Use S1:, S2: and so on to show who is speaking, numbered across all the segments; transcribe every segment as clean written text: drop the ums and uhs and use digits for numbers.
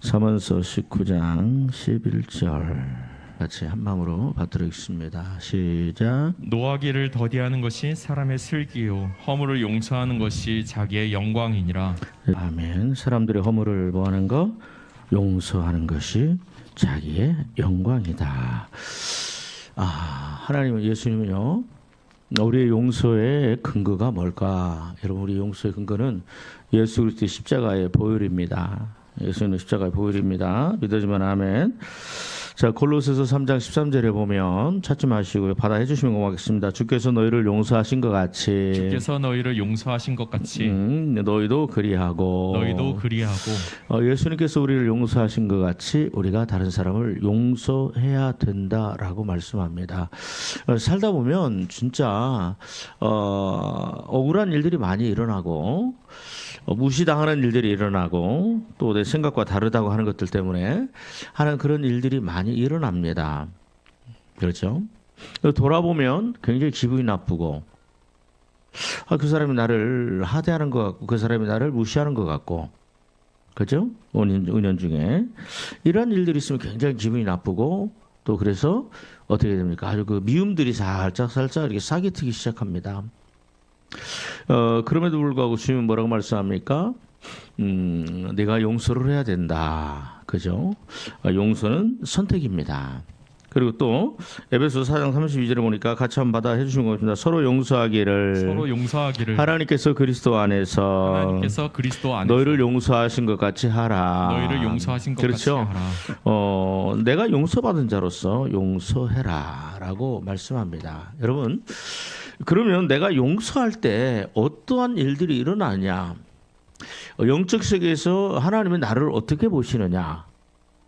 S1: 잠언서 19장 11절 같이 한 마음으로 받들겠습니다. 시작.
S2: 노하기를 더디하는 것이 사람의 슬기요 허물을 용서하는 것이 자기의 영광이니라.
S1: 아멘. 사람들의 허물을 뭐하는 거? 용서하는 것이 자기의 영광이다. 하나님은, 예수님은요, 우리의 용서의 근거가 뭘까? 여러분, 우리 용서의 근거는 예수 그리스도의 십자가의 보혈입니다. 예수님의 십자가의 보혈입니다. 믿어지면 아멘. 자, 골로새서 3장 13절에 보면 찾지 마시고요, 받아 해주시면 고맙겠습니다. 주께서 너희를 용서하신 것 같이
S2: 주께서 너희를 용서하신 것 같이
S1: 너희도 그리하고 예수님께서 우리를 용서하신 것 같이 우리가 다른 사람을 용서해야 된다라고 말씀합니다. 살다 보면 진짜 억울한 일들이 많이 일어나고 무시당하는 일들이 일어나고 또 내 생각과 다르다고 하는 것들 때문에 하는 그런 일들이 많이 일어납니다. 그렇죠? 돌아보면 굉장히 기분이 나쁘고 그 사람이 나를 하대하는 것 같고 그 사람이 나를 무시하는 것 같고, 그렇죠? 은연중에 이런 일들이 있으면 굉장히 기분이 나쁘고 또 그래서 어떻게 됩니까? 아주 그 미움들이 살짝 이렇게 싹이 트기 시작합니다. 그럼에도 불구하고 주님은 뭐라고 말씀합니까? 내가 용서를 해야 된다. 그죠? 용서는 선택입니다. 그리고 또 에베소 4장 32절에 보니까 같이 한번 받아 해주신 것 같습니다. 서로 용서하기를 하나님께서 그리스도 안에서 너희를 용서하신 것 같이 하라. 그렇죠? 내가 용서받은 자로서 용서해라 라고 말씀합니다. 여러분, 그러면 내가 용서할 때 어떠한 일들이 일어나냐? 영적 세계에서 하나님은 나를 어떻게 보시느냐?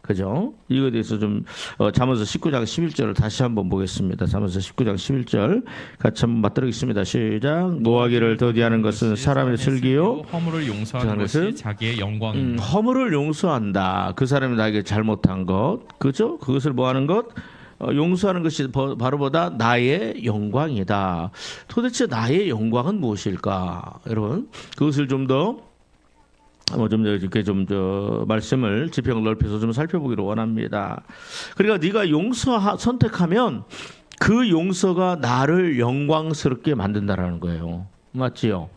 S1: 그죠? 이거에 대해서 좀 잠언서 19장 11절을 다시 한번 보겠습니다. 잠언서 19장 11절 같이 한번 맞들겠습니다. 시작. 노하기를 더디하는 것은 사람의 슬기요
S2: 허물을 용서하는 것이 자기의 영광입니다.
S1: 허물을 용서한다. 그 사람이 나에게 잘못한 것, 그죠? 그것을 뭐하는 것? 용서하는 것이 바로보다 나의 영광이다. 도대체 나의 영광은 무엇일까? 여러분, 그것을 좀 더 이렇게 말씀을 지평을 넓혀서 좀 살펴보기를 원합니다. 그러니까 네가 선택하면 그 용서가 나를 영광스럽게 만든다라는 거예요. 맞지요?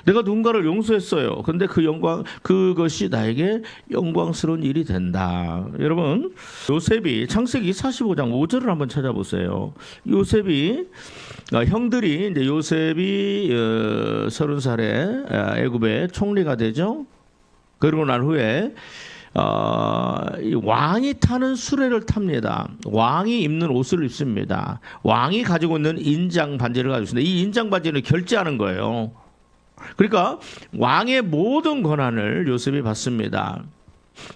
S1: 내가 누군가를 용서했어요. 근데 그것이 나에게 영광스러운 일이 된다. 여러분, 요셉이 창세기 45장 5절을 한번 찾아보세요. 요셉이 형들이 이제 요셉이 30살에 애굽의 총리가 되죠. 그러고 난 후에 왕이 타는 수레를 탑니다. 왕이 입는 옷을 입습니다. 왕이 가지고 있는 인장 반지를 가지고 있습니다. 이 인장 반지를 결제하는 거예요. 그러니까 왕의 모든 권한을 요셉이 받습니다.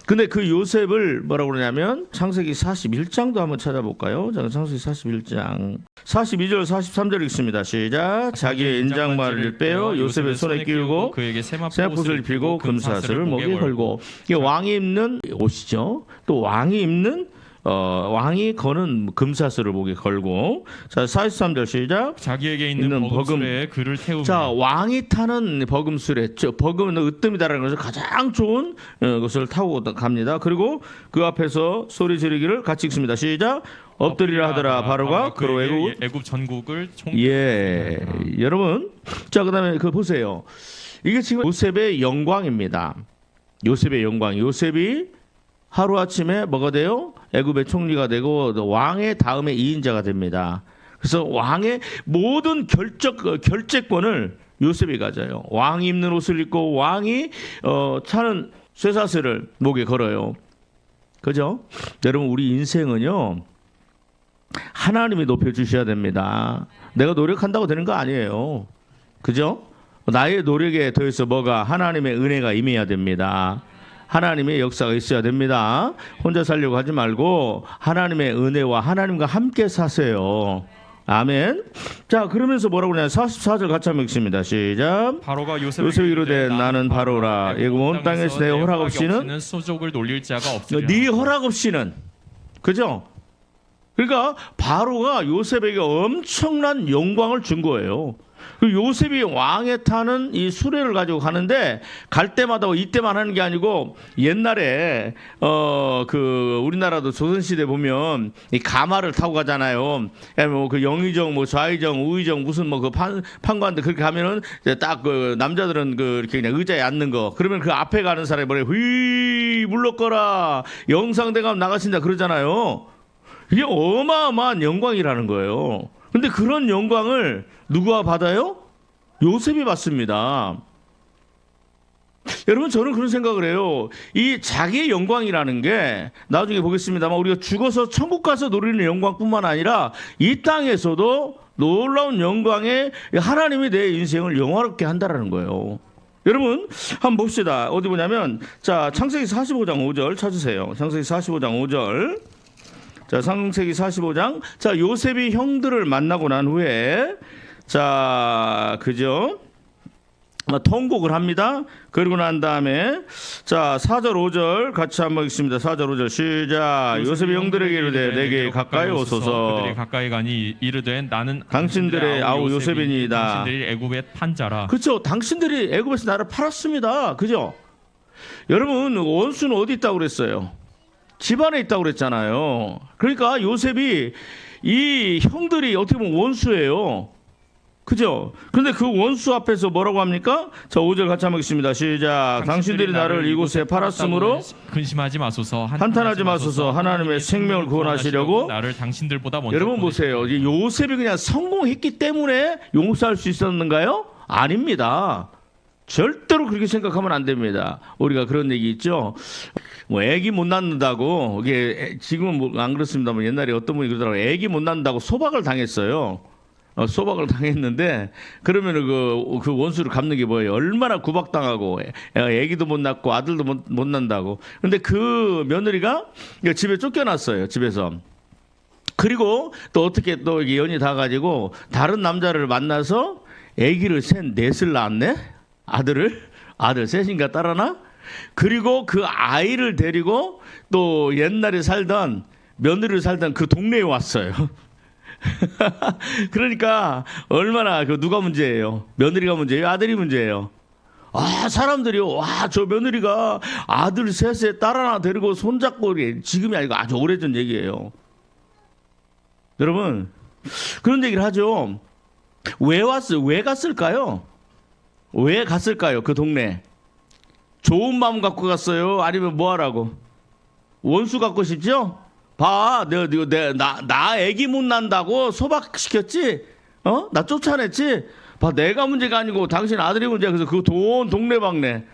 S1: 근데 그 요셉을 뭐라고 그러냐면 창세기 41장도 한번 찾아볼까요? 창세기 41장 42절 43절 읽습니다. 시작. 자기의 인장말을 빼어 요셉의 손에 끼우고
S2: 그에게
S1: 세마포옷을 입히고 금사슬을 목에 걸고. 이게 왕이 입는 옷이죠. 또 왕이 거는 금사슬을 목에 걸고. 자, 43절 시작.
S2: 자기에게 있는 버금술에 그를 태우며.
S1: 자, 왕이 타는 버금술에, 버금은 으뜸이다라는 것을 가장 좋은 것을 타고 갑니다. 그리고 그 앞에서 소리 지르기를 같이 읽습니다. 시작. 엎드리라 하더라. 바로가 그로
S2: 애굽 전국을
S1: 여러분, 자, 그다음에 그 보세요. 이게 지금 요셉의 영광입니다. 요셉의 영광. 요셉이 하루아침에 뭐가 돼요? 애굽의 총리가 되고 왕의 다음에 2인자가 됩니다. 그래서 왕의 모든 결재권을 요셉이 가져요. 왕이 입는 옷을 입고 왕이 차는 쇠사슬을 목에 걸어요. 그죠? 여러분, 우리 인생은요, 하나님이 높여주셔야 됩니다. 내가 노력한다고 되는 거 아니에요. 그죠? 나의 노력에 더해서 하나님의 은혜가 임해야 됩니다. 하나님의 역사가 있어야 됩니다. 혼자 살려고 하지 말고 하나님의 은혜와 하나님과 함께 사세요. 아멘. 자, 그러면서 뭐라고 그러냐? 44절 같이 한번 읽습니다. 시작.
S2: 바로가 요셉이
S1: 이르되 나는 바로라. 애굽 온 땅에서 내 허락 없이는
S2: 소족을 놀릴 자가 없으리라.
S1: 네 허락 없이는. 그죠? 그러니까 바로가 요셉에게 엄청난 영광을 준 거예요. 그 요셉이 왕에 타는 이 수레를 가지고 가는데 갈 때마다 이때만 하는 게 아니고 옛날에 그 우리나라도 조선시대 보면 이 가마를 타고 가잖아요. 뭐 그 영의정, 뭐 좌의정, 우의정 무슨 뭐 그 판관들 그렇게 가면은 딱 그 남자들은 그 이렇게 그냥 의자에 앉는 거. 그러면 그 앞에 가는 사람이 뭐래? 휘 물러거라 영상대감 나가신다 그러잖아요. 이게 어마어마한 영광이라는 거예요. 근데 그런 영광을 누가 받아요? 요셉이 받습니다. 여러분 저는 그런 생각을 해요. 이 자기의 영광이라는 게 나중에 보겠습니다만 우리가 죽어서 천국 가서 누리는 영광뿐만 아니라 이 땅에서도 놀라운 영광에 하나님이 내 인생을 영화롭게 한다라는 거예요. 여러분 한번 봅시다. 어디 보냐면 자 창세기 45장 5절 찾으세요. 창세기 45장 5절. 자 창세기 45장. 자 요셉이 형들을 만나고 난 후에 자, 그죠? 통곡을 합니다. 그러고 난 다음에 자 4절 5절 같이 한번 읽습니다. 4절 5절 시작. 요셉이 형들에게 이르되 내게 가까이 오소서.
S2: 그들이 가까이 가니 이르되 나는
S1: 당신들의 아우 요셉이니이다.
S2: 당신들이 애굽의 판자라.
S1: 그렇죠. 당신들이 애굽에서 나를 팔았습니다. 그죠? 여러분 원수는 어디 있다고 그랬어요? 집안에 있다고 그랬잖아요. 그러니까 요셉이 이 형들이 어떻게 보면 원수예요. 그죠? 그런데 그 원수 앞에서 뭐라고 합니까? 자, 5절 같이 한번 읽습니다. 시작. 당신들이 나를 이곳에 팔았으므로
S2: 근심하지 마소서.
S1: 한탄하지 마소서. 하나님의 생명을 구원하시려고
S2: 나를 당신들보다 먼저
S1: 여러분 보세요. 이 요셉이 그냥 성공했기 때문에 용서할 수 있었는가요? 아닙니다. 절대로 그렇게 생각하면 안 됩니다. 우리가 그런 얘기 있죠. 뭐 애기 못 낳는다고 이게 지금은 뭐 안 그렇습니다만 옛날에 어떤 분이 그러더라고요. 애기 못 낳는다고 소박을 당했어요. 소박을 당했는데 그러면은 그 원수를 갚는 게 뭐예요? 얼마나 구박당하고 애기도 못 낳고 아들도 못 낳는다고. 근데 그 며느리가 집에 쫓겨났어요. 집에서. 그리고 또 어떻게 또 이게 연이 다 가지고 다른 남자를 만나서 애기를 넷을 낳았네. 아들 셋인가 딸하나? 그리고 그 아이를 데리고 또 옛날에 살던 며느리를 살던 그 동네에 왔어요. 그러니까 얼마나 그 누가 문제예요? 며느리가 문제예요? 아들이 문제예요? 아 사람들이요. 와 저 며느리가 아들 셋에 딸 하나 데리고 손잡고 지금이 아니고 아주 오래전 얘기예요. 여러분 그런 얘기를 하죠. 왜 갔을까요? 왜 갔을까요? 그 동네 좋은 마음 갖고 갔어요? 아니면 뭐 하라고? 원수 갖고 싶죠? 봐, 나 애기 못 난다고 소박시켰지? 나 쫓아냈지? 봐, 내가 문제가 아니고 당신 아들이 문제야. 그래서 그 동네방네.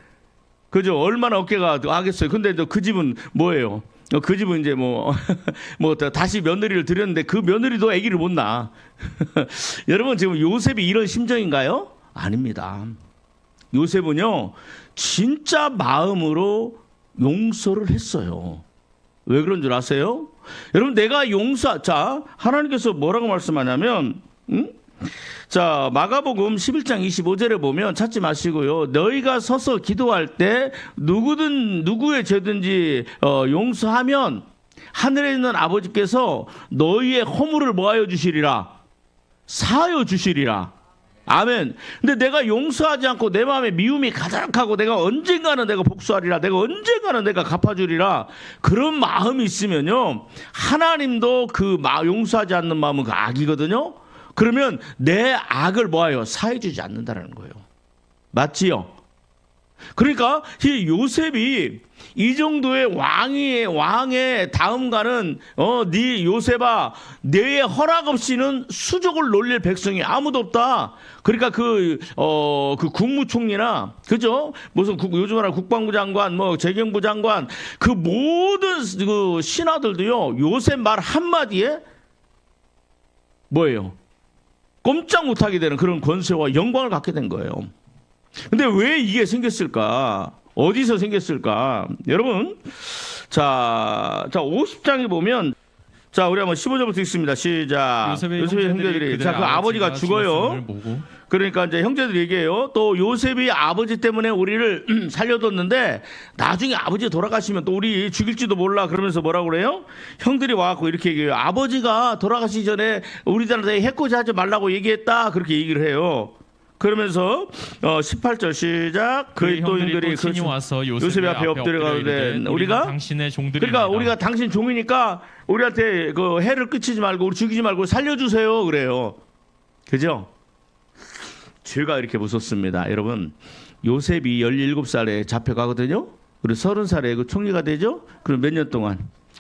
S1: 그죠? 얼마나 어깨가 하겠어요. 근데 그 집은 뭐예요? 그 집은 이제 뭐 다시 며느리를 들였는데 그 며느리도 애기를 못 낳아. 여러분, 지금 요셉이 이런 심정인가요? 아닙니다. 요셉은요, 진짜 마음으로 용서를 했어요. 왜 그런 줄 아세요? 여러분 내가 자 하나님께서 뭐라고 말씀하냐면 자 마가복음 11장 25절에 보면 찾지 마시고요. 너희가 서서 기도할 때 누구의 죄든지 용서하면 하늘에 있는 아버지께서 너희의 허물을 뭐하여 주시리라? 사하여 주시리라. 아멘. 근데 내가 용서하지 않고 내 마음에 미움이 가득하고 내가 언젠가는 내가 복수하리라. 내가 언젠가는 내가 갚아주리라. 그런 마음이 있으면요. 하나님도 그 용서하지 않는 마음은 그 악이거든요. 그러면 내 악을 뭐하여? 사해주지 않는다는 거예요. 맞지요? 그러니까 이 요셉이 이 정도의 왕의 다음가는 네 요셉아 내 허락 없이는 수족을 놀릴 백성이 아무도 없다. 그러니까 그 국무총리나 그죠? 무슨 요즘 말하는 국방부 장관, 뭐 재경부 장관 그 모든 그 신하들도요 요셉 말 한마디에 뭐예요? 꼼짝 못하게 되는 그런 권세와 영광을 갖게 된 거예요. 근데 왜 이게 생겼을까? 어디서 생겼을까? 여러분, 자 50장에 보면, 자, 우리 한번 15절부터 읽습니다. 시작. 요셉의 형제들이, 자, 그 아버지가 죽어요. 그러니까 이제 형제들이 얘기해요. 또 요셉이 아버지 때문에 우리를 살려뒀는데 나중에 아버지 돌아가시면 또 우리 죽일지도 몰라 그러면서 뭐라고 그래요? 형들이 와갖고 이렇게 얘기해요. 아버지가 돌아가시기 전에 우리들한테 해코지 하지 말라고 얘기했다. 그렇게 얘기를 해요. 그러면서 18절 시작. 그의 또 형들이
S2: 친히 와서
S1: 요셉의 앞에 엎드려가되 우리가
S2: 당신의 종들이
S1: 그러니까 우리가 당신 종이니까 우리한테 그 해를 끼치지 말고 우리 죽이지 말고 살려주세요 그래요. 그죠? 죄가 이렇게 무섭습니다. 여러분 요셉이 17살에 잡혀가거든요. 그리고 30살에 그 총리가 되죠. 그럼 몇 년 동안?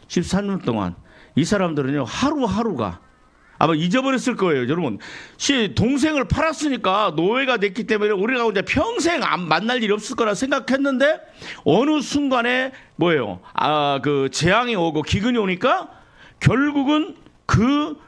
S1: 13년 동안 이 사람들은요 하루하루가 아마 잊어버렸을 거예요. 여러분 동생을 팔았으니까 노예가 됐기 때문에 우리가 이제 평생 만날 일이 없을 거라 생각했는데 어느 순간에 뭐예요? 그 재앙이 오고 기근이 오니까 결국은 그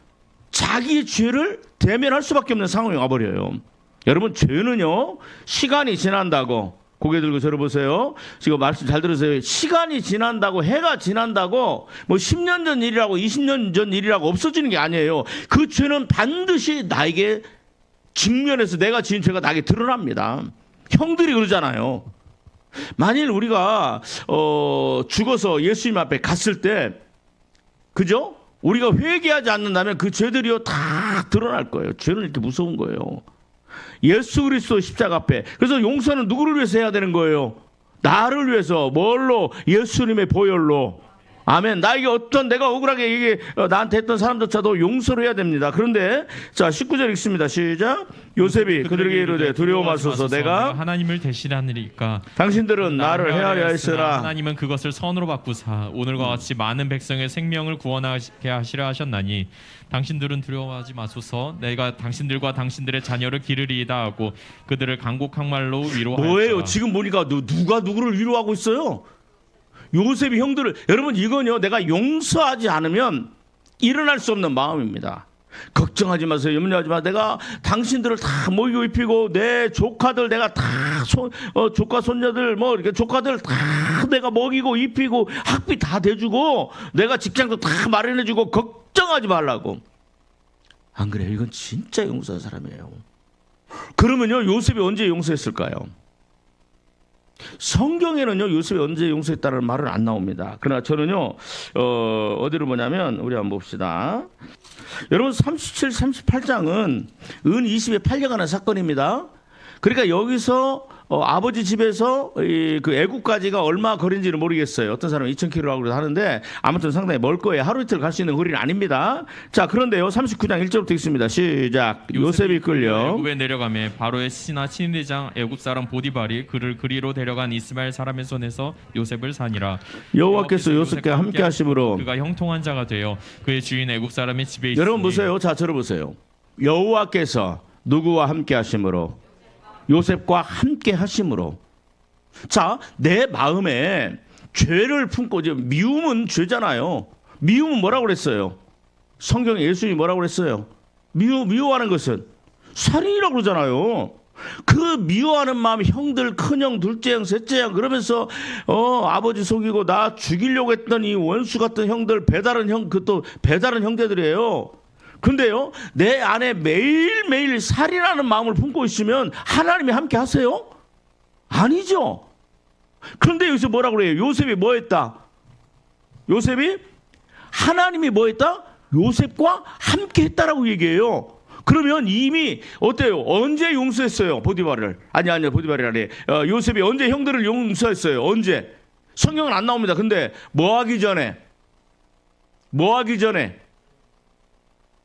S1: 자기의 죄를 대면할 수밖에 없는 상황이 와버려요. 여러분 죄는요 시간이 지난다고 고개 들고 저러보세요. 지금 말씀 잘 들으세요. 시간이 지난다고 해가 지난다고 뭐 10년 전 일이라고 20년 전 일이라고 없어지는 게 아니에요. 그 죄는 반드시 나에게 직면해서 내가 지은 죄가 나에게 드러납니다. 형들이 그러잖아요. 만일 우리가 죽어서 예수님 앞에 갔을 때 그죠? 우리가 회개하지 않는다면 그 죄들이요 다 드러날 거예요. 죄는 이렇게 무서운 거예요. 예수 그리스도 십자가 앞에. 그래서 용서는 누구를 위해서 해야 되는 거예요? 나를 위해서. 뭘로? 예수님의 보혈로. 아멘. 나에게 어떤 내가 억울하게 이게 나한테 했던 사람조차도 용서를 해야 됩니다. 그런데 자 19절 읽습니다. 시작. 요셉이 그들에게 이르되 두려워 마소서 내가
S2: 하나님을 대신하느니까
S1: 당신들은 나를 헤아려 했으나
S2: 하나님은 그것을 선으로 바꾸사 오늘과 같이 많은 백성의 생명을 구원하게 하시려 하셨나니 당신들은 두려워하지 마소서 내가 당신들과 당신들의 자녀를 기르리이다 하고 그들을 간곡 항말로 위로하였더라.
S1: 뭐예요? 지금 보니까 누가 누구를 위로하고 있어요? 요셉이 형들을. 여러분 이건요 내가 용서하지 않으면 일어날 수 없는 마음입니다. 걱정하지 마세요. 염려하지 마. 내가 당신들을 다 먹이고 입히고 내 조카들 내가 다 조카 손녀들 뭐 이렇게 조카들 다 내가 먹이고 입히고 학비 다 대주고 내가 직장도 다 마련해주고 걱정하지 말라고. 안 그래요? 이건 진짜 용서한 사람이에요. 그러면요 요셉이 언제 용서했을까요? 성경에는요 요셉이 언제 용서했다는 말은 안 나옵니다. 그러나 저는요 어디로 보냐면 우리 한번 봅시다. 여러분 37, 38장은 은 20에 팔려가는 사건입니다. 그러니까 여기서 아버지 집에서 그 애국까지가 얼마 거리인지는 모르겠어요. 어떤 사람은 2,000km라고 하는데 아무튼 상당히 멀 거예요. 하루 이틀 갈 수 있는 거리는 아닙니다. 자 그런데요 39장 1절부터 읽습니다. 시작. 요셉이 끌려
S2: 애굽에 내려가매 바로의 신하 친위대장 애굽 사람 보디발이 그를 그리로 데려간 이스마엘 사람의 손에서 요셉을 산이라.
S1: 여호와께서 요셉과 함께 하심으로
S2: 그가 형통한 자가 되어 그의 주인 애굽 사람의 집에 있으니.
S1: 여러분 보세요. 자 들어보세요. 여호와께서 누구와 함께 하심으로? 요셉과 함께 하심으로. 자, 내 마음에 죄를 품고 미움은 죄잖아요. 미움은 뭐라고 그랬어요? 성경에 예수님이 뭐라고 그랬어요? 미워하는 것은 살인이라고 그러잖아요. 그 미워하는 마음 형들 큰형 둘째형 셋째형 그러면서 아버지 속이고 나 죽이려고 했던 이 원수 같은 형들 배다른 형 그것도 배다른 형제들이에요. 근데요 내 안에 매일매일 살인하는 마음을 품고 있으면 하나님이 함께 하세요? 아니죠. 그런데 여기서 뭐라고 그래요? 요셉이 뭐 했다? 요셉이 하나님이 뭐 했다? 요셉과 함께 했다라고 얘기해요. 그러면 이미 어때요? 언제 용서했어요? 보디발을. 아니 보디발이라니. 요셉이 언제 형들을 용서했어요? 언제? 성경은 안 나옵니다. 근데 뭐 하기 전에?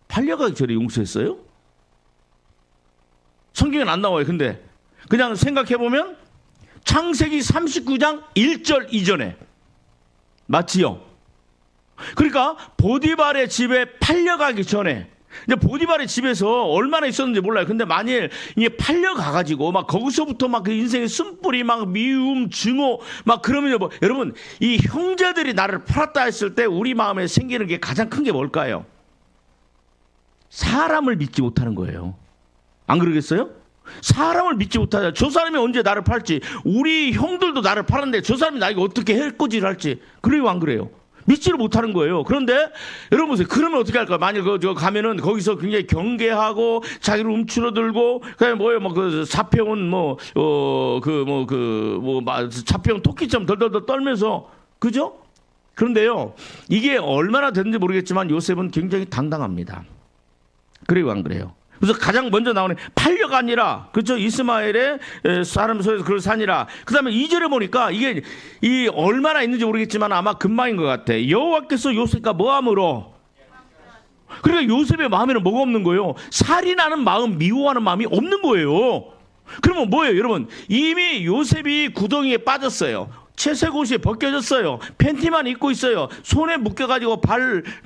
S1: 팔려가기 전에 용서했어요? 성경엔 안 나와요. 근데 그냥 생각해보면 창세기 39장 1절 이전에 맞지요? 그러니까 보디발의 집에 팔려가기 전에 이제 보디발의 집에서 얼마나 있었는지 몰라요. 근데 만일 이게 팔려가가지고 막 거기서부터 막 그 인생의 쓴뿌리 막 미움, 증오 막 그러면요 뭐 여러분 이 형제들이 나를 팔았다 했을 때 우리 마음에 생기는 게 가장 큰 게 뭘까요? 사람을 믿지 못하는 거예요. 안 그러겠어요? 사람을 믿지 못하자. 저 사람이 언제 나를 팔지? 우리 형들도 나를 팔았는데 저 사람이 나에게 어떻게 해코지를 할지. 그래요 안 그래요? 믿지를 못하는 거예요. 그런데 여러분 보세요. 그러면 어떻게 할까요? 만약 저 가면은 거기서 굉장히 경계하고 자기를 움츠러들고 그다음에 뭐예요? 뭐 그 사평은 사평 토끼처럼 덜덜덜 떨면서 그죠? 그런데요. 이게 얼마나 됐는지 모르겠지만 요셉은 굉장히 당당합니다. 그리고 안 그래요? 그래서 가장 먼저 나오는 팔려가 아니라 그렇죠 이스마엘의 사람 소에서 그걸 사니라. 그다음에 2절에 보니까 이게 이 얼마나 있는지 모르겠지만 아마 금방인 것 같아. 여호와께서 요셉과 뭐함으로. 그러니까 요셉의 마음에는 뭐가 없는 거예요? 살인하는 마음, 미워하는 마음이 없는 거예요. 그러면 뭐예요, 여러분? 이미 요셉이 구덩이에 빠졌어요. 채색 옷이 벗겨졌어요. 팬티만 입고 있어요. 손에 묶여가지고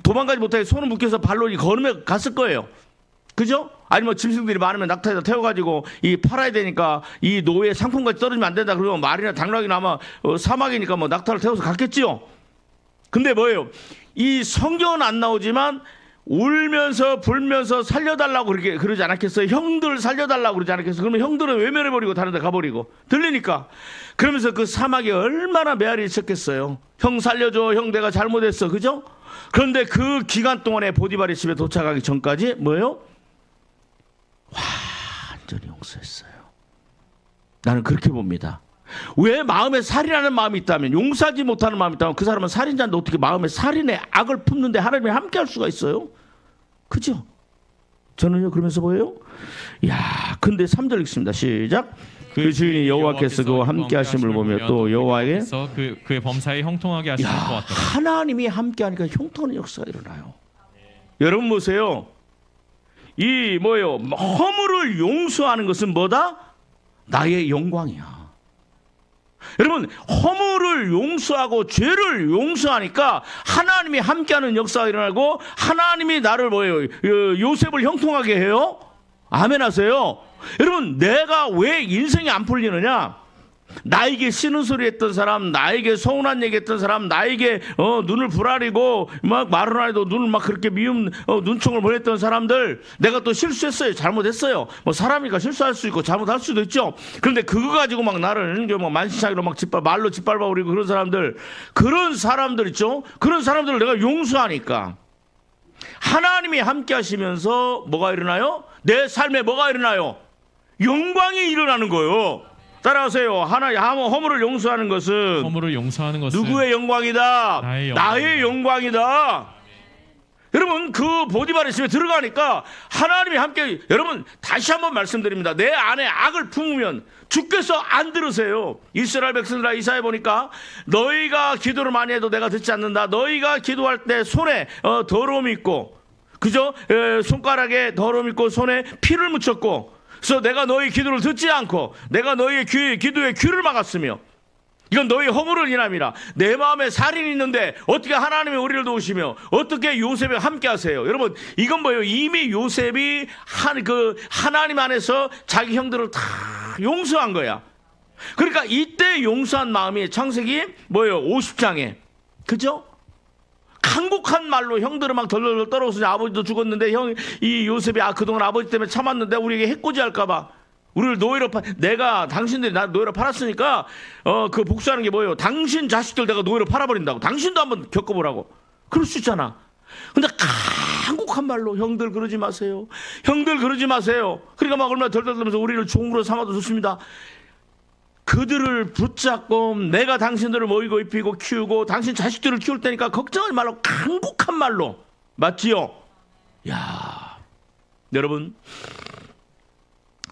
S1: 도망가지 못하게 손을 묶여서 발로 걸으며 갔을 거예요. 그죠? 아니 뭐 짐승들이 많으면 낙타에다 태워가지고 이 팔아야 되니까 이 노예 상품까지 떨어지면 안 된다. 그러면 말이나 당나귀나 아마 사막이니까 뭐 낙타를 태워서 갔겠지요. 근데 뭐예요? 이 성경은 안 나오지만 울면서 불면서 살려달라고 그렇게 그러지 않았겠어요? 형들 살려달라고 그러지 않았겠어요? 그러면 형들은 외면해버리고 다른 데 가버리고 들리니까 그러면서 그 사막에 얼마나 메아리 있었겠어요. 형 살려줘. 형 내가 잘못했어. 그죠? 그런데 그 기간 동안에 보디발의 집에 도착하기 전까지 뭐예요? 완전히 용서했어요. 나는 그렇게 봅니다. 왜 마음에 살인하는 마음이 있다면, 용서하지 못하는 마음이 있다면 그 사람은 살인자인데 어떻게 마음에 살인의 악을 품는데 하나님이 함께 할 수가 있어요? 그죠? 저는요 그러면서 뭐예요? 야, 근데 3절 읽습니다. 시작. 그 주인이 여호와께서 그와 함께 하심을 보며 또 여호와에게
S2: 그의 범사에 형통하게 하시는 것 같더라.
S1: 하나님이 함께 하니까 형통하는 역사가 일어나요. 여러분 보세요. 이 뭐예요? 허물을 용서하는 것은 뭐다? 나의 영광이야. 여러분 허물을 용서하고 죄를 용서하니까 하나님이 함께하는 역사가 일어나고 하나님이 나를 뭐예요? 요셉을 형통하게 해요. 아멘 하세요. 여러분 내가 왜 인생이 안 풀리느냐? 나에게 싫은 소리 했던 사람, 나에게 서운한 얘기 했던 사람, 나에게 눈을 부라리고 막 말은 안 해도 눈을 막 그렇게 미움 눈총을 보냈던 사람들, 내가 또 실수했어요. 잘못했어요. 뭐 사람이니까 실수할 수 있고 잘못할 수도 있죠. 그런데 그거 가지고 막 나를 막 만신창이로 막 말로 짓밟아 버리고 그런 사람들 있죠. 그런 사람들을 내가 용서하니까 하나님이 함께 하시면서 뭐가 일어나요? 내 삶에 뭐가 일어나요? 영광이 일어나는 거예요. 따라하세요. 허물을 용서하는 것은 누구의 영광이다? 나의 영광이다. 여러분 그 보디발의 집에 들어가니까 하나님이 함께. 여러분 다시 한번 말씀드립니다. 내 안에 악을 품으면 주께서 안 들으세요. 이스라엘 백성들아 이사야 보니까 너희가 기도를 많이 해도 내가 듣지 않는다. 너희가 기도할 때 손에 더러움이 있고 그죠? 손가락에 더러움이 있고 손에 피를 묻혔고 그래서 내가 너희 기도를 듣지 않고 내가 너희의 기도에 귀를 막았으며 이건 너희 허물을 인함이라. 내 마음에 살인이 있는데 어떻게 하나님이 우리를 도우시며 어떻게 요셉에 함께 하세요? 여러분 이건 뭐예요? 이미 요셉이 하나님 안에서 자기 형들을 다 용서한 거야. 그러니까 이때 용서한 마음이 창세기 뭐예요? 50장에 그죠? 한국한 말로 형들은 막 덜덜덜 떨어서 아버지도 죽었는데 이 요셉이 그동안 아버지 때문에 참았는데 우리에게 해코지 할까봐 우리를 노예로 내가 당신들이 나 노예로 팔았으니까 그 복수하는 게 뭐예요? 당신 자식들 내가 노예로 팔아버린다고. 당신도 한번 겪어보라고. 그럴 수 있잖아. 근데 한국한 말로 형들 그러지 마세요. 형들 그러지 마세요. 그러니까 막 얼마나 덜덜 떨면서 우리를 종으로 삼아도 좋습니다. 그들을 붙잡고 내가 당신들을 모이고 입히고 키우고 당신 자식들을 키울 테니까 걱정하지 말라고 간곡한 말로. 맞지요? 야, 여러분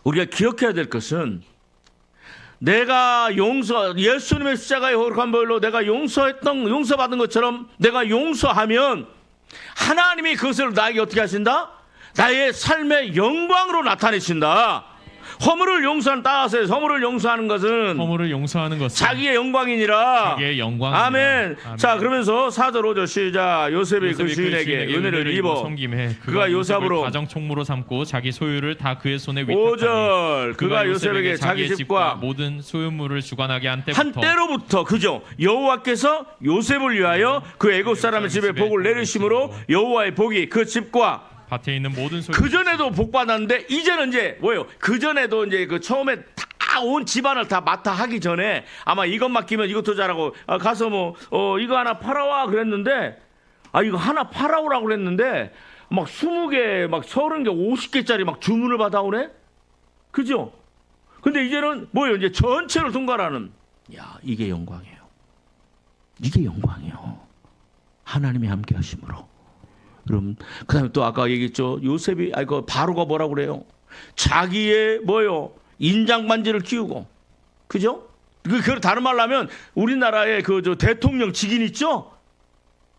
S1: 우리가 기억해야 될 것은 내가 예수님의 십자가의 거룩한 보혈로 내가 용서받은 것처럼 내가 용서하면 하나님이 그것을 나에게 어떻게 하신다? 나의 삶의 영광으로 나타내신다. 허물을 따라서 허물을 용서하는 것은 자기의 영광이니라. 아멘. 자 그러면서 4절 5절 시작. 요셉이 그 주인에게 은혜를 입어 그가 요셉으로
S2: 가정 총무로 삼고 자기 소유를 다 그의 손에 위탁하니
S1: 5절 그가 요셉에게 자기 집과
S2: 모든 소유물을 주관하게 한
S1: 때로부터 그죠? 여호와께서 요셉을 위하여 그 애굽 사람의 집에 복을 내리심으로 여호와의 복이 그 집과
S2: 밭에 있는 모든 소유.
S1: 그 전에도 복 받았는데 이제는 이제 뭐예요? 그 전에도 이제 그 처음에 다 온 집안을 다 맡아 하기 전에 아마 이것 맡기면 이것도 잘하고 가서 뭐 이거 하나 팔아와 그랬는데 이거 하나 팔아오라고 그랬는데 막 20개 막 30개 50개짜리 막 주문을 받아오네. 그죠? 근데 이제는 뭐예요? 이제 전체를 통과하는 이게 영광이에요. 이게 영광이에요. 하나님이 함께 하심으로. 그럼 그다음에 또 아까 얘기했죠. 요셉이 그 바로가 뭐라고 그래요? 자기의 뭐요? 인장 반지를 끼우고. 그죠? 그 다른 말로 하면 우리나라의 저 대통령 직인 있죠?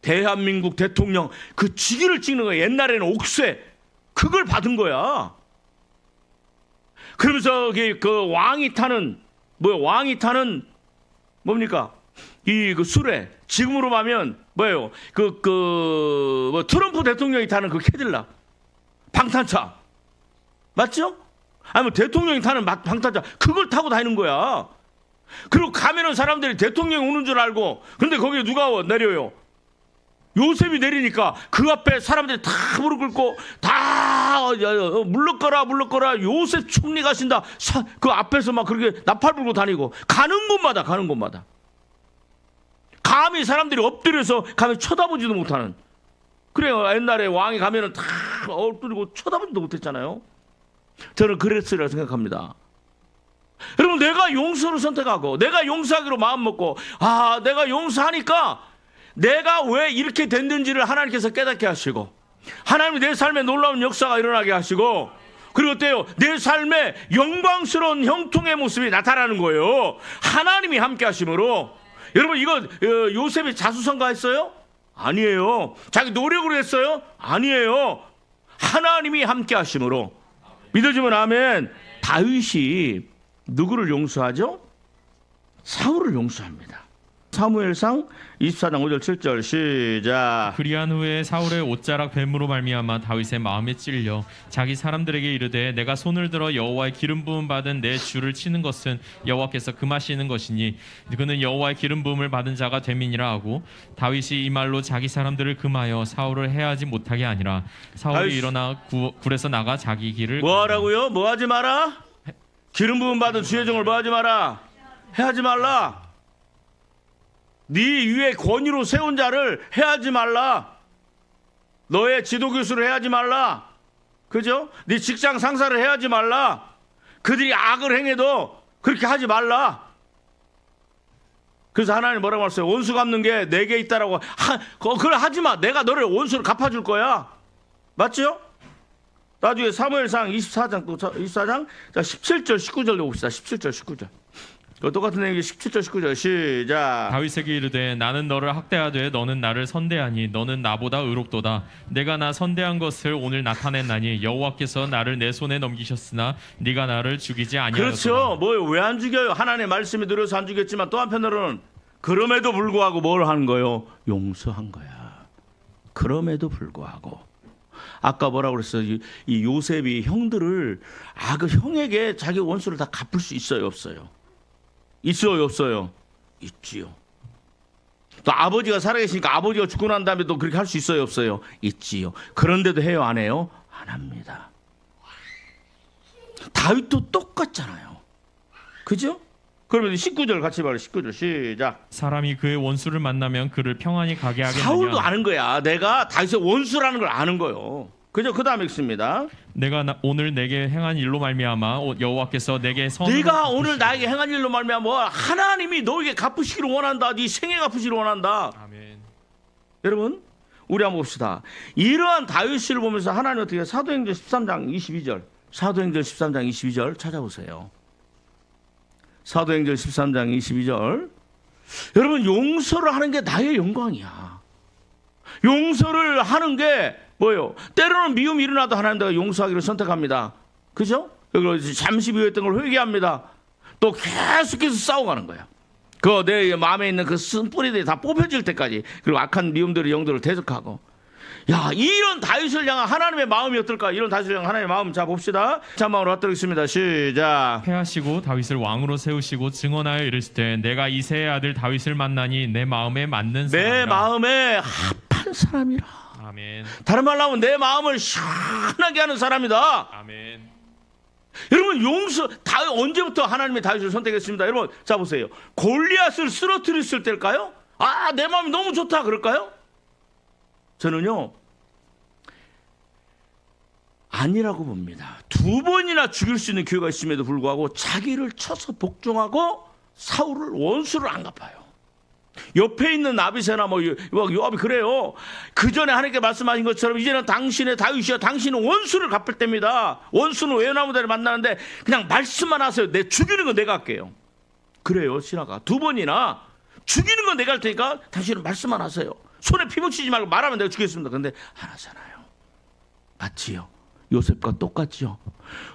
S1: 대한민국 대통령 그 직위를 찍는 거야. 옛날에는 옥쇄 그걸 받은 거야. 그러면서 그 왕이 타는 왕이 타는 뭡니까? 그 수레 지금으로 가면 뭐예요? 뭐 트럼프 대통령이 타는 그 캐딜락 방탄차 맞죠? 아니면 대통령이 타는 방탄차 그걸 타고 다니는 거야. 그리고 가면은 사람들이 대통령이 오는 줄 알고 근데 거기에 누가 내려요? 요셉이 내리니까 그 앞에 사람들이 다 무릎 꿇고 다 물러거라 요셉 총리 가신다. 그 앞에서 막 그렇게 나팔 불고 다니고 가는 곳마다 감히 사람들이 엎드려서 감히 쳐다보지도 못하는. 그래요. 옛날에 왕이 가면은 다 엎드리고 쳐다보지도 못했잖아요. 저는 그랬으리라 생각합니다. 여러분 내가 용서를 선택하고 내가 용서하기로 마음먹고 내가 용서하니까 내가 왜 이렇게 됐는지를 하나님께서 깨닫게 하시고 하나님이 내 삶에 놀라운 역사가 일어나게 하시고 그리고 어때요? 내 삶에 영광스러운 형통의 모습이 나타나는 거예요. 하나님이 함께 하심으로. 여러분 이거 요셉이 자수성가했어요? 아니에요. 자기 노력으로 했어요? 아니에요. 하나님이 함께 하심으로. 믿어지면 아멘. 다윗이 누구를 용서하죠? 사울을 용서합니다. 사무엘상 24장 5절 7절 시작.
S2: 그리한 후에 사울의 옷자락 뱀으로 말미암아 다윗의 마음에 찔려 자기 사람들에게 이르되 내가 손을 들어 여호와의 기름 부음 받은 내 주를 치는 것은 여호와께서 금하시는 것이니 그는 여호와의 기름 부음을 받은 자가 됨이니라 하고 다윗이 이 말로 자기 사람들을 금하여 사울을 해하지 못하게 하니라. 사울이 일어나 굴에서 나가 자기 길을
S1: 뭐하라고요? 뭐하지 마라? 기름 부음 받은 주의 종을 뭐하지 마라? 해하지 말라. 네 위에 권위로 세운 자를 해하지 말라. 너의 지도 교수를 해하지 말라. 그죠? 네 직장 상사를 해하지 말라. 그들이 악을 행해도 그렇게 하지 말라. 그래서 하나님 뭐라고 말했어요? 원수 갚는 게 내게 있다라고. 그걸 하지 마. 내가 너를 원수를 갚아줄 거야. 맞죠? 나중에 사무엘상 24장 또 24장 자 17절 19절 봅시다. 17절 19절. 똑같은 내용이 17절 19절 시작.
S2: 다윗에게 이르되 나는 너를 학대하되 너는 나를 선대하니 너는 나보다 의롭도다. 내가 나 선대한 것을 오늘 나타냈나니 여호와께서 나를 내 손에 넘기셨으나 네가 나를 죽이지 아니하였도다.
S1: 그렇죠. 뭐 왜 안 죽여요? 하나님의 말씀이 들어서 안 죽였지만 또 한편으로는 그럼에도 불구하고 뭘 하는 거예요? 용서한 거야. 그럼에도 불구하고 아까 뭐라고 그랬어요? 이 요셉이 형들을 그 형에게 자기 원수를 다 갚을 수 있어요, 없어요? 있어요, 없어요? 있지요. 또 아버지가 살아계시니까 아버지가 죽고 난 다음에 또 그렇게 할 수 있어요, 없어요? 있지요. 그런데도 해요, 안 해요? 안 합니다. 다윗도 똑같잖아요. 그죠? 그러면 19절 같이 봐요. 19절 시작.
S2: 사람이 그의 원수를 만나면 그를 평안히 가게 하겠느냐.
S1: 사울도 아는 거야. 내가 다윗의 원수라는 걸 아는 거예요. 그죠? 그 다음에 읽습니다.
S2: 내가 오늘 내게 행한 일로 말미암아 여호와께서 내게
S1: 네가 오늘 나에게 행한 일로 말미암아 하나님이 너에게 갚으시기를 원한다. 네 생애 갚으시기를 원한다.
S2: 아멘.
S1: 여러분 우리 한번 봅시다. 이러한 다윗을 보면서 하나님 어떻게 사도행전 13장 22절 사도행전 13장 22절 찾아보세요. 사도행전 13장 22절. 여러분 용서를 하는 게 나의 영광이야. 용서를 하는 게 뭐예요? 때로는 미움이 일어나도 하나님 내가 용서하기를 선택합니다. 그죠? 그리고 잠시 미워했던 걸 회개합니다. 또 계속해서 싸워가는 거야. 그 내 마음에 있는 그 쓴뿌리들이 다 뽑혀질 때까지 그리고 악한 미움들의 영들을 대적하고. 야, 이런 다윗을 향한 하나님의 마음이 어떨까? 이런 다윗을 향한 하나님의 마음. 자 봅시다. 찬마음으로 받들겠습니다. 시작.
S2: 패하시고 다윗을 왕으로 세우시고 증언하여 이르시되 내가 이새의 아들 다윗을 만나니 내 마음에 맞는 사람이라.
S1: 내 마음에 합한 사람이라.
S2: 아멘.
S1: 다른 말로 하면 내 마음을 시원하게 하는 사람이다.
S2: 아멘.
S1: 여러분 언제부터 하나님이 다윗을 선택했습니다. 여러분 자 보세요. 골리앗을 쓰러뜨렸을 때일까요? 아, 내 마음이 너무 좋다 그럴까요? 저는요 아니라고 봅니다. 2번이나 죽일 수 있는 기회가 있음에도 불구하고 자기를 쳐서 복종하고 사울을 원수를 안 갚아요. 옆에 있는 아비새나 요압이 그래요. 그 전에 하나님께 말씀하신 것처럼 이제는 당신의 다윗이여 당신은 원수를 갚을 때입니다. 원수는 외나무다리를 만나는데 그냥 말씀만 하세요. 내 죽이는 건 내가 할게요. 그래요. 신하가 2번이나 죽이는 건 내가 할 테니까 당신은 말씀만 하세요. 손에 피 묻히지 말고 말하면 내가 죽겠습니다. 그런데 안 하잖아요. 맞지요? 요셉과 똑같지요.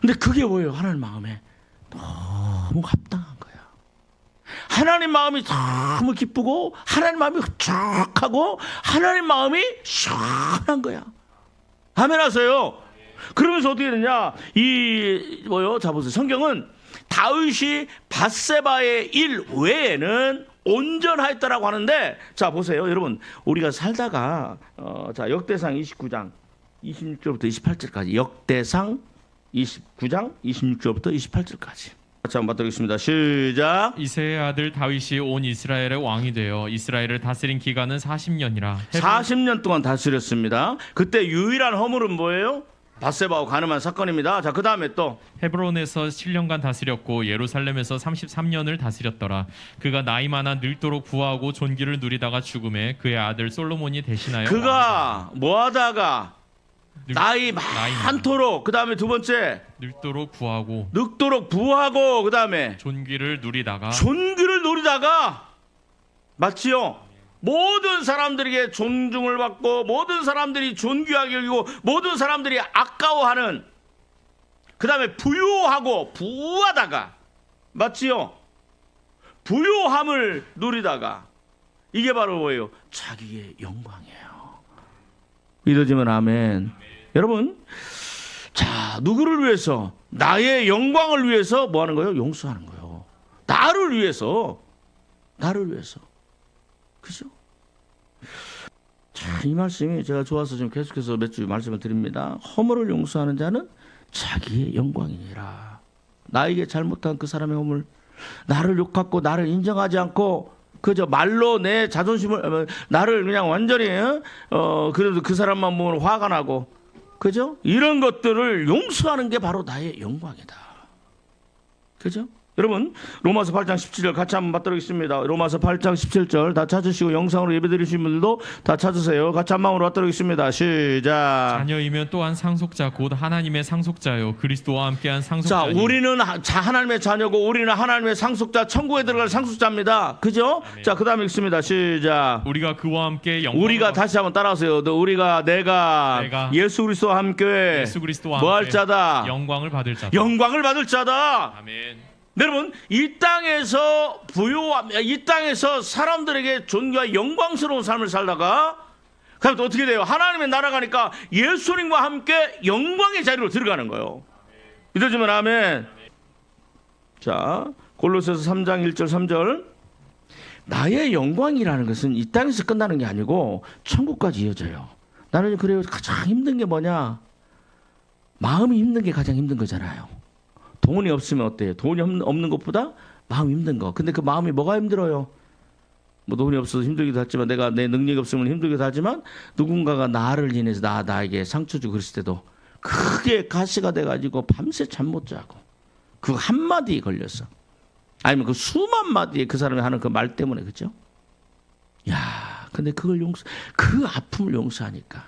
S1: 근데 그게 뭐예요? 하나님 마음에 너무 합당한 거야. 하나님 마음이 너무 기쁘고 하나님 마음이 흡족하고 하나님 마음이 시원한 거야. 아멘 하세요. 그러면서 어떻게 되냐? 자 보세요. 성경은 다윗이 밧세바의 일 외에는 온전하였다라고 하는데, 자 보세요. 여러분 우리가 살다가 자 역대상 29장 26절부터 28절까지 역대상 29장 26절부터 28절까지 같이 한번 받도록하겠습니다. 시작.
S2: 이새의 아들 다윗이 온 이스라엘의 왕이 되어 이스라엘을 다스린 기간은 40년이라.
S1: 40년 동안 다스렸습니다. 그때 유일한 허물은 뭐예요? 밧세바하고 가늠한 사건입니다. 자, 그 다음에 또
S2: 헤브론에서 7년간 다스렸고 예루살렘에서 33년을 다스렸더라. 그가 나이 많아 늙도록 부하고 존귀를 누리다가 죽음에 그의 아들 솔로몬이 대신하여
S1: 그가 뭐하다가 나이 많도록, 그 다음에 두 번째
S2: 늙도록 부하고
S1: 그 다음에
S2: 존귀를 누리다가
S1: 맞지요? 모든 사람들에게 존중을 받고 모든 사람들이 존귀하게 여기고 모든 사람들이 아까워하는, 그 다음에 부하다가 맞지요? 부요함을 누리다가, 이게 바로 뭐예요? 자기의 영광이에요. 믿어지면 아멘. 여러분, 자, 누구를 위해서? 나의 영광을 위해서 뭐 하는 거예요? 용서하는 거예요. 나를 위해서. 그죠? 자, 이 말씀이 제가 좋아서 지금 계속해서 몇 주 말씀을 드립니다. 허물을 용서하는 자는 자기의 영광이니라. 나에게 잘못한 그 사람의 허물, 나를 욕하고 나를 인정하지 않고 그저 말로 내 자존심을, 나를 그냥 완전히 그래도 그 사람만 보면 화가 나고, 그죠? 이런 것들을 용서하는 게 바로 나의 영광이다. 그죠? 여러분 로마서 8장 17절 같이 한번 받도록하겠습니다. 로마서 8장 17절 다 찾으시고 영상으로 예배드리신 분들도 다 찾으세요. 같이 한 마음으로 받도록하겠습니다. 시작.
S2: 자녀이면 또한 상속자 곧 하나님의 상속자요 그리스도와 함께한 상속자.
S1: 자, 우리는 하나님의 자녀고 우리는 하나님의 상속자, 천국에 들어갈 상속자입니다. 그죠? 아멘. 자, 그 다음에 읽습니다. 시작.
S2: 우리가 그와 함께
S1: 우리가 다시 한번 따라하세요. 내가 예수 그리스도와 함께 뭐 할 자다?
S2: 영광을 받을
S1: 자다.
S2: 아멘.
S1: 여러분, 이 땅에서 이 땅에서 사람들에게 존귀와 영광스러운 삶을 살다가 그럼 또 어떻게 돼요? 하나님의 나라 가니까 예수님과 함께 영광의 자리로 들어가는 거예요. 믿어지면 아멘. 자, 골로새서 3장 1절 3절. 나의 영광이라는 것은 이 땅에서 끝나는 게 아니고 천국까지 이어져요. 나는 그래요. 가장 힘든 게 뭐냐? 마음이 힘든 게 가장 힘든 거잖아요. 돈이 없으면 어때요? 돈이 없는 것보다 마음이 힘든 거. 근데 그 마음이 뭐가 힘들어요? 뭐 돈이 없어서 힘들기도 하지만, 내가 내 능력이 없으면 힘들기도 하지만, 누군가가 나를 인해서 나에게 상처 주고 그랬을 때도 크게 가시가 돼가지고 밤새 잠 못 자고 그 한마디에 걸려서, 아니면 그 수만 마디에 그 사람이 하는 그 말 때문에, 그죠? 야, 근데 그 아픔을 용서하니까.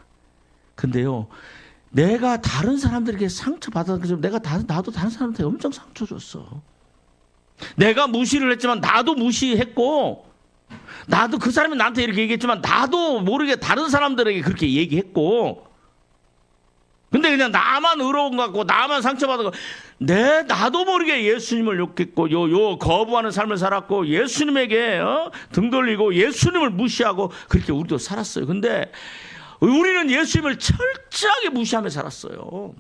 S1: 근데요, 내가 다른 사람들에게 상처 받아서 나도 다른 사람한테 엄청 상처 줬어. 내가 무시를 했지만 나도 무시했고, 나도 그 사람이 나한테 이렇게 얘기했지만 나도 모르게 다른 사람들에게 그렇게 얘기했고, 근데 그냥 나만 의로운 것 같고 나만 상처받은 거, 나도 모르게 예수님을 욕했고 거부하는 삶을 살았고 예수님에게 등 돌리고 예수님을 무시하고 그렇게 우리도 살았어요. 근데 우리는 예수님을 철저하게 무시하며 살았어요.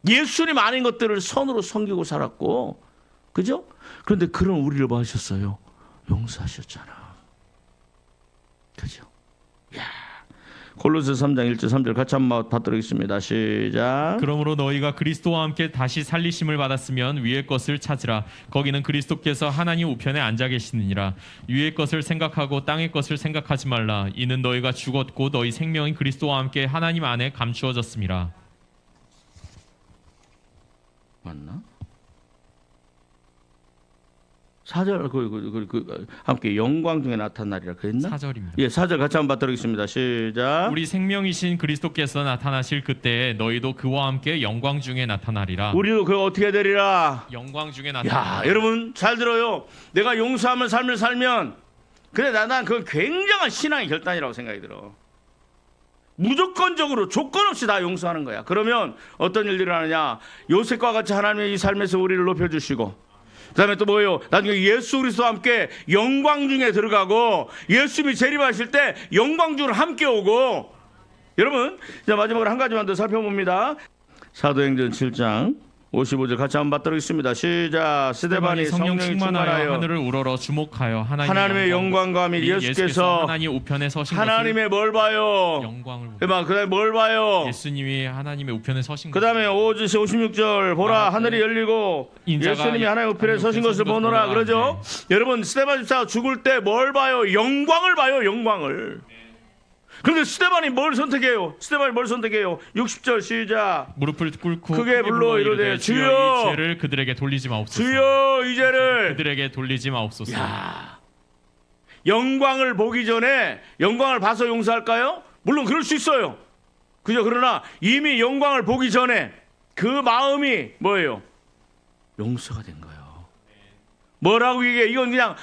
S1: 예수님 아닌 것들을 선으로 섬기고 살았고, 그죠? 그런데 그런 우리를 뭐 하셨어요? 용서하셨잖아. 그죠? 야, 골로새 3장 1절 3절 같이 한번 받도록하겠습니다. 시작.
S2: 그러므로 너희가 그리스도와 함께 다시 살리심을 받았으면 위의 것을 찾으라. 거기는 그리스도께서 하나님 우편에 앉아 계시느니라. 위의 것을 생각하고 땅의 것을 생각하지 말라. 이는 너희가 죽었고 너희 생명이 그리스도와 함께 하나님 안에 감추어졌음이라.
S1: 맞나? 4절 함께 영광 중에 나타나리라 그랬나?
S2: 4절입니다.
S1: 예, 4절 같이 한번 받도록하겠습니다. 시작.
S2: 우리 생명이신 그리스도께서 나타나실 그때에 너희도 그와 함께 영광 중에 나타나리라.
S1: 우리도 그 어떻게 되리라?
S2: 영광 중에
S1: 야,
S2: 나타나리라.
S1: 여러분 잘 들어요. 내가 용서하는 삶을 살면 그래 난 그건 굉장한 신앙의 결단이라고 생각이 들어. 무조건적으로 조건 없이 다 용서하는 거야. 그러면 어떤 일들이 일어나냐? 요셉과 같이 하나님의 이 삶에서 우리를 높여주시고 그다음에 또 뭐예요? 나중에 예수 그리스도와 함께 영광 중에 들어가고 예수님이 재림하실 때 영광 중으로 함께 오고. 여러분 자 마지막으로 한 가지만 더 살펴봅니다. 사도행전 7장 55절 같이 한번 받도록 있습니다. 시작. 스데반이 성령 충만하여
S2: 하늘을 우러러 주목하여
S1: 하나님의 영광과 및 예수께서
S2: 하나님 우편에 서신
S1: 하나님의 뭘 봐요?
S2: 영광을
S1: 그다음에 뭘 봐요?
S2: 예수님이 하나님의 우편에 서신
S1: 그다음에 56절 보라
S2: 네.
S1: 하늘이 열리고
S2: 인자가
S1: 예수님이 하나님의 우편에 서신 것을 보노라 그러죠. 여러분 스데반 집사가 죽을 때 뭘 봐요? 영광을 봐요. 영광을. 그런데 스데반이 뭘 선택해요? 60절 시작.
S2: 무릎을 꿇고
S1: 크게 불러 이르되
S2: 주여 이 죄를 그들에게 돌리지 마옵소서.
S1: 주여 이 죄를
S2: 그들에게 돌리지 마옵소서.
S1: 야, 영광을 보기 전에 영광을 봐서 용서할까요? 물론 그럴 수 있어요. 그죠? 그러나 이미 영광을 보기 전에 그 마음이 뭐예요? 용서가 된 거예요. 뭐라고 이게 이건 그냥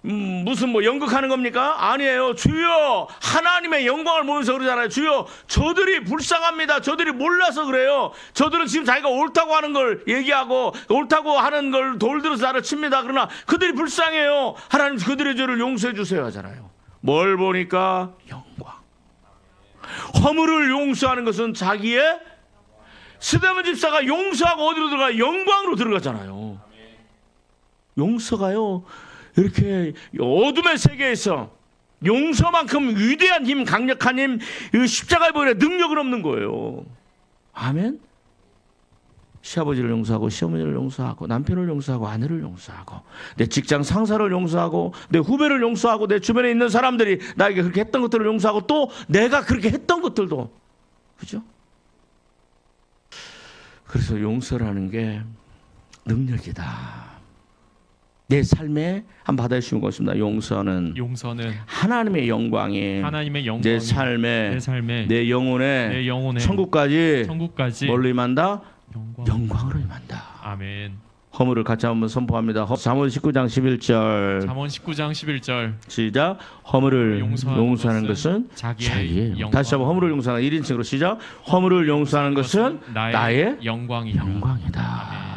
S1: 무슨 뭐 연극하는 겁니까? 아니에요. 주여 하나님의 영광을 보면서 그러잖아요. 주여 저들이 불쌍합니다. 저들이 몰라서 그래요. 저들은 지금 자기가 옳다고 하는 걸 얘기하고 옳다고 하는 걸 돌들어서 나를 칩니다. 그러나 그들이 불쌍해요. 하나님 그들의 죄를 용서해 주세요 하잖아요. 뭘 보니까? 영광. 허물을 용서하는 것은 자기의 스데반 집사가 용서하고 어디로 들어가요? 영광으로 들어가잖아요. 용서가요. 이렇게 어둠의 세계에서 용서만큼 위대한 힘, 강력한 힘, 십자가에 보이는 능력은 없는 거예요. 아멘. 시아버지를 용서하고 시어머니를 용서하고 남편을 용서하고 아내를 용서하고 내 직장 상사를 용서하고 내 후배를 용서하고 내 주변에 있는 사람들이 나에게 그렇게 했던 것들을 용서하고 또 내가 그렇게 했던 것들도. 그죠? 그래서 용서라는 게 능력이다. 내 삶에 한번 받아주시는 것입니다. 용서는 하나님의 영광이 내 삶에 내 영혼에 천국까지 뭘로 임한다? 영광으로 임한다.
S2: 아멘.
S1: 허물을 같이 한번 선포합니다. 잠언 19장 11절 시작. 허물을 용서하는 것은 자기예요. 다시 한번 허물을 용서하는 1인칭으로 시작. 허물을 용서하는 것은 나의 영광이다.